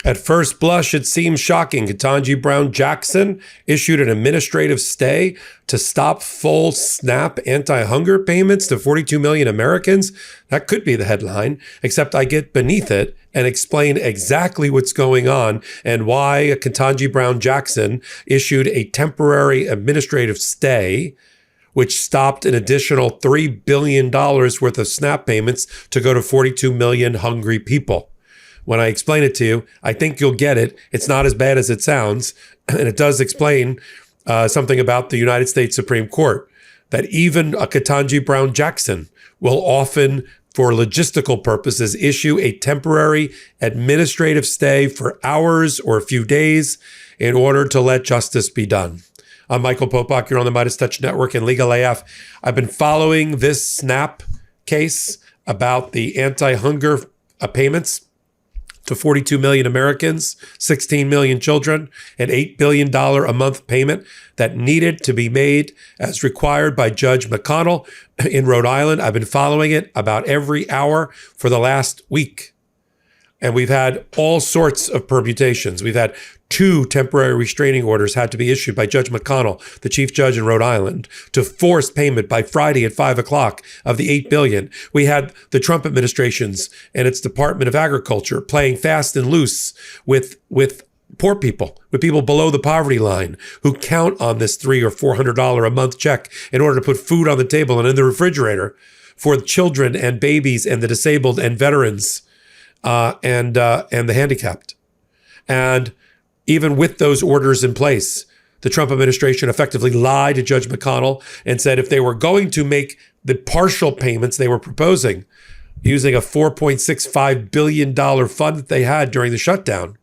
At first blush, it seems shocking. Ketanji Brown Jackson issued an administrative stay to stop full SNAP anti-hunger payments to 42 million Americans. That could be the headline, except I get beneath it and explain exactly what's going on and why Ketanji Brown Jackson issued a temporary administrative stay, which stopped an additional $3 billion worth of SNAP payments to go to 42 million hungry people. When I explain it to you, I think you'll get it. It's not as bad as it sounds. And it does explain something about the United States Supreme Court, that even a Ketanji Brown Jackson will often, for logistical purposes, issue a temporary administrative stay for hours or a few days in order to let justice be done. I'm Michael Popok. You're on the MeidasTouch Network and Legal AF. I've been following this SNAP case about the anti-hunger payments to 42 million Americans, 16 million children, an $8 billion a month payment that needed to be made as required by Judge McConnell in Rhode Island. I've been following it about every hour for the last week. And we've had all sorts of permutations. We've had 2 temporary restraining orders had to be issued by Judge McConnell, the chief judge in Rhode Island, to force payment by Friday at 5 o'clock of the $8 billion. We had the Trump administrations and its Department of Agriculture playing fast and loose with poor people, with people below the poverty line who count on this $300 or $400 a month check in order to put food on the table and in the refrigerator for children and babies and the disabled and veterans and the handicapped. And even with those orders in place, the Trump administration effectively lied to Judge McConnell and said if they were going to make the partial payments they were proposing using a $4.65 billion fund that they had during the shutdown,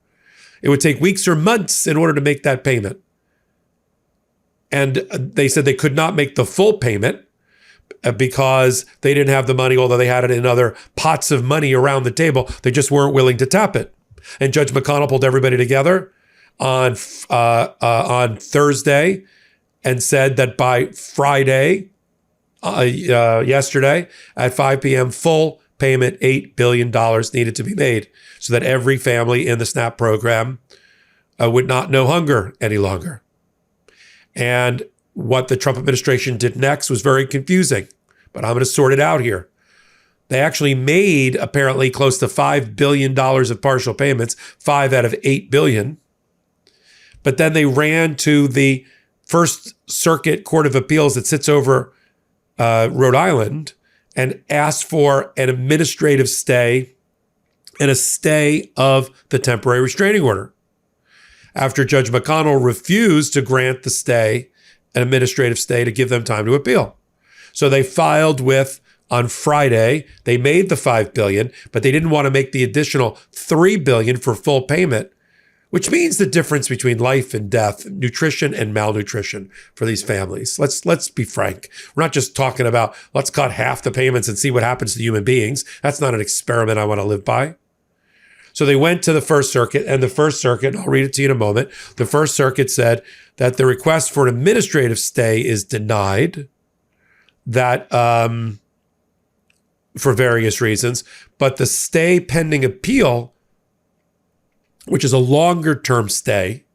it would take weeks or months in order to make that payment. And they said they could not make the full payment because they didn't have the money, although they had it in other pots of money around the table. They just weren't willing to tap it. And Judge McConnell pulled everybody together on Thursday and said that by Friday, yesterday at 5 p.m., full payment, $8 billion needed to be made so that every family in the SNAP program would not know hunger any longer. And what the Trump administration did next was very confusing, but I'm going to sort it out here. They actually made apparently close to $5 billion of partial payments, 5 out of 8 billion. But then they ran to the First Circuit Court of Appeals that sits over Rhode Island and asked for an administrative stay and a stay of the temporary restraining order. After Judge McConnell refused to grant the stay, an administrative stay, to give them time to appeal. So they filed on Friday, they made the $5 billion, but they didn't want to make the additional $3 billion for full payment, which means the difference between life and death, nutrition and malnutrition for these families. Let's be frank. We're not just talking about let's cut half the payments and see what happens to human beings. That's not an experiment I want to live by. So they went to the First Circuit, and the First Circuit, I'll read it to you in a moment, the First Circuit said that the request for an administrative stay is denied, that for various reasons, but the stay pending appeal, which is a longer-term stay,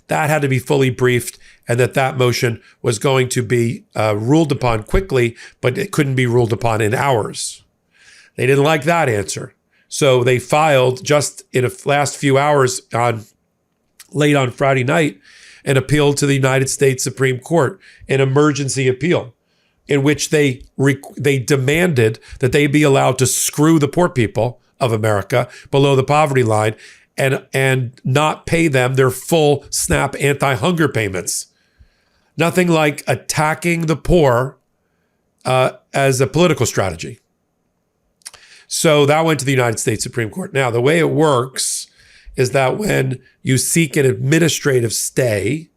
that had to be fully briefed, and that motion was going to be ruled upon quickly, but it couldn't be ruled upon in hours. They didn't like that answer. So they filed just in the last few hours late on Friday night an appeal to the United States Supreme Court, an emergency appeal, in which they demanded that they be allowed to screw the poor people of America below the poverty line and not pay them their full SNAP anti-hunger payments. Nothing like attacking the poor as a political strategy. So that went to the United States Supreme Court. Now, the way it works is that when you seek an administrative stay,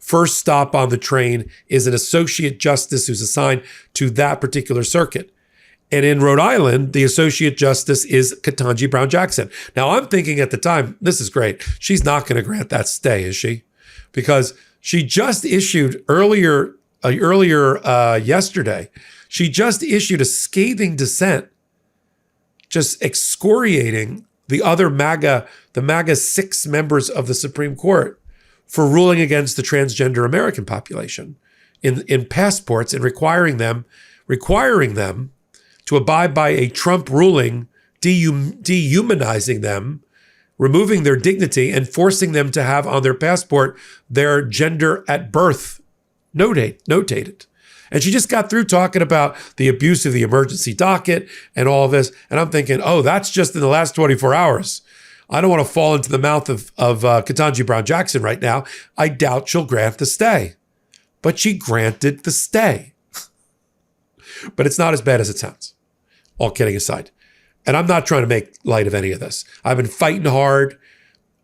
first stop on the train is an associate justice who's assigned to that particular circuit. And in Rhode Island, the associate justice is Ketanji Brown Jackson. Now, I'm thinking at the time, this is great. She's not going to grant that stay, is she? Because she just issued earlier yesterday, she just issued a scathing dissent, just excoriating the MAGA 6 members of the Supreme Court for ruling against the transgender American population in passports and requiring them to abide by a Trump ruling, dehumanizing them, removing their dignity, and forcing them to have on their passport their gender at birth notated. And she just got through talking about the abuse of the emergency docket and all of this. And I'm thinking, oh, that's just in the last 24 hours. I don't want to fall into the mouth of Ketanji Brown Jackson right now. I doubt she'll grant the stay. But she granted the stay. But it's not as bad as it sounds, all kidding aside. And I'm not trying to make light of any of this. I've been fighting hard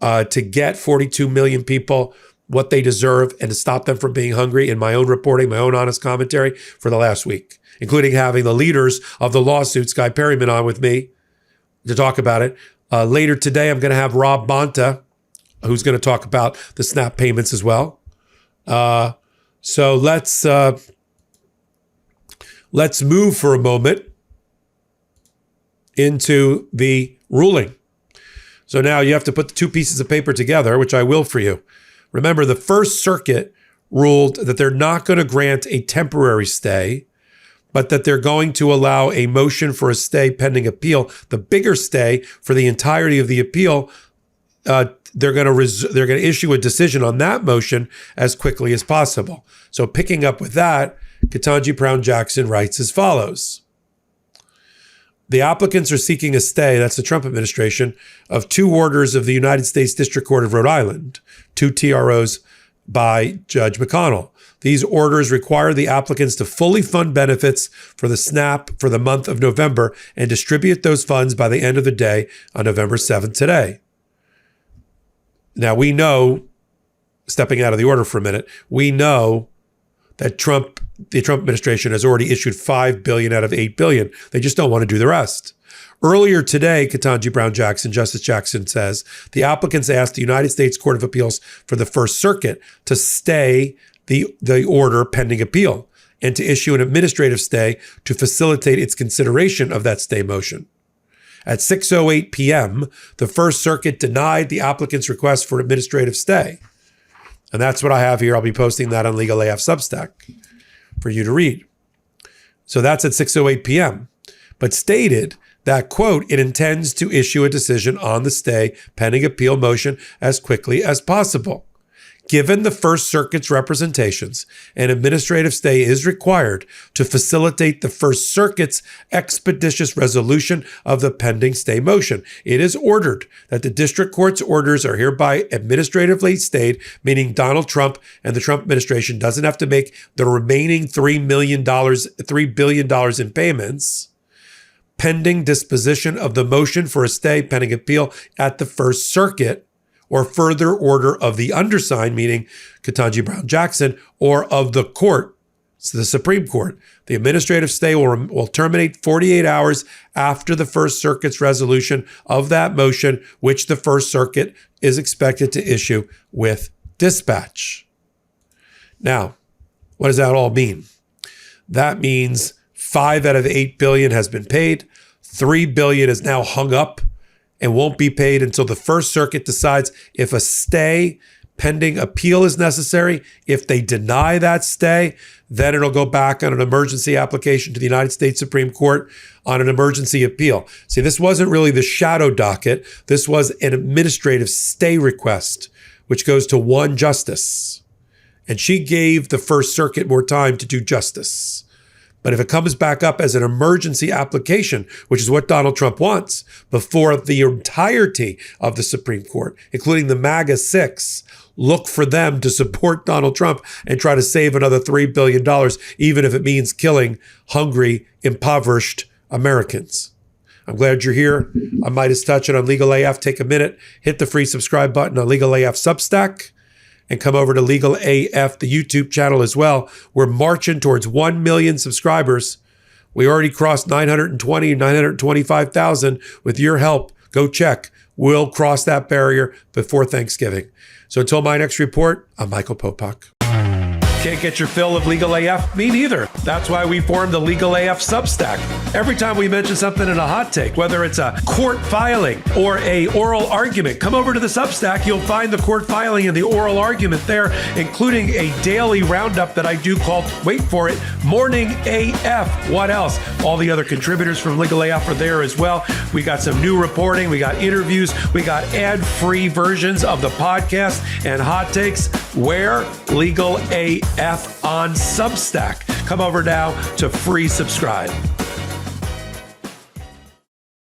to get 42 million people what they deserve and to stop them from being hungry in my own reporting, my own honest commentary for the last week, including having the leaders of the lawsuits, Guy Perryman, on with me to talk about it. Later today, I'm going to have Rob Bonta, who's going to talk about the SNAP payments as well. So let's move for a moment into the ruling. So now you have to put the two pieces of paper together, which I will for you. Remember, the First Circuit ruled that they're not going to grant a temporary stay, but that they're going to allow a motion for a stay pending appeal. The bigger stay for the entirety of the appeal, they're going to issue a decision on that motion as quickly as possible. So picking up with that, Ketanji Brown Jackson writes as follows. The applicants are seeking a stay, that's the Trump administration, of 2 orders of the United States District Court of Rhode Island, 2 TROs by Judge McConnell. These orders require the applicants to fully fund benefits for the SNAP for the month of November and distribute those funds by the end of the day on November 7th today. Now we know, stepping out of the order for a minute, we know that the Trump administration has already issued $5 billion out of $8 billion. They just don't want to do the rest. Earlier today, Ketanji Brown Jackson, Justice Jackson says, the applicants asked the United States Court of Appeals for the First Circuit to stay the order pending appeal and to issue an administrative stay to facilitate its consideration of that stay motion. At 6:08 p.m., the First Circuit denied the applicant's request for administrative stay. And that's what I have here. I'll be posting that on Legal AF Substack for you to read. So that's at 6:08 p.m. But stated that, quote, it intends to issue a decision on the stay pending appeal motion as quickly as possible. Given the First Circuit's representations, an administrative stay is required to facilitate the First Circuit's expeditious resolution of the pending stay motion. It is ordered that the district court's orders are hereby administratively stayed, meaning Donald Trump and the Trump administration doesn't have to make the remaining $3 billion in payments, pending disposition of the motion for a stay pending appeal at the First Circuit, or further order of the undersigned, meaning Ketanji Brown Jackson, or of the court, so the Supreme Court. The administrative stay will terminate 48 hours after the First Circuit's resolution of that motion, which the First Circuit is expected to issue with dispatch. Now, what does that all mean? That means 5 out of 8 billion has been paid. 3 billion is now hung up and won't be paid until the First Circuit decides if a stay pending appeal is necessary. If they deny that stay, then it'll go back on an emergency application to the United States Supreme Court on an emergency appeal. See, this wasn't really the shadow docket. This was an administrative stay request, which goes to one justice. And she gave the First Circuit more time to do justice. But if it comes back up as an emergency application, which is what Donald Trump wants, before the entirety of the Supreme Court, including the MAGA 6, look for them to support Donald Trump and try to save another $3 billion, even if it means killing hungry, impoverished Americans. I'm glad you're here. I'm MeidasTouch and on Legal AF. Take a minute, hit the free subscribe button on Legal AF Substack, and come over to Legal AF, the YouTube channel as well. We're marching towards 1 million subscribers. We already crossed 925,000. With your help, go check. We'll cross that barrier before Thanksgiving. So until my next report, I'm Michael Popok. Can't get your fill of Legal AF? Me neither. That's why we formed the Legal AF Substack. Every time we mention something in a hot take, whether it's a court filing or a oral argument, come over to the Substack. You'll find the court filing and the oral argument there, including a daily roundup that I do called, wait for it, Morning AF. What else? All the other contributors from Legal AF are there as well. We got some new reporting. We got interviews. We got ad-free versions of the podcast and hot takes. Where? Legal AF on Substack. Come over now to free subscribe.